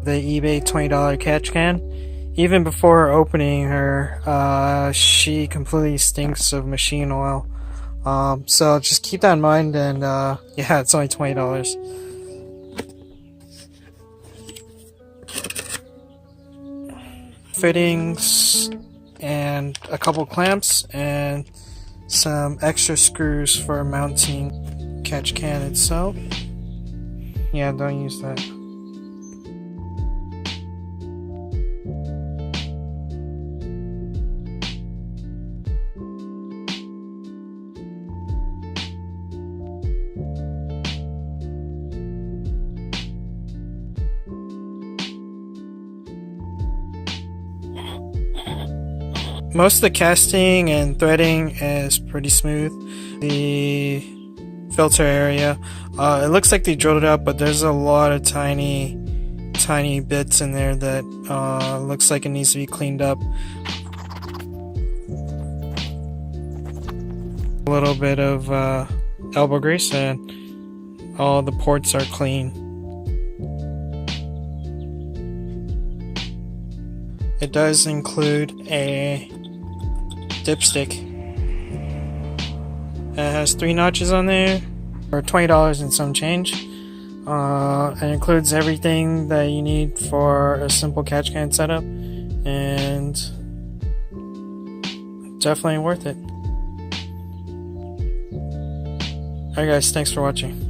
The eBay $20 catch can. Even before opening her, she completely stinks of machine oil. So just keep that in mind, and yeah, it's only $20. Fittings and a couple clamps and some extra screws for mounting catch can itself. Yeah, don't use that. Most of the casting and threading is pretty smooth. The filter area, it looks like they drilled it up, but there's a lot of tiny bits in there that looks like it needs to be cleaned up. A little bit of elbow grease and all the ports are clean. It does include a dipstick. It has 3 notches on there for $20 and some change. It includes everything that you need for a simple catch can setup, and definitely worth it. Alright guys, thanks for watching.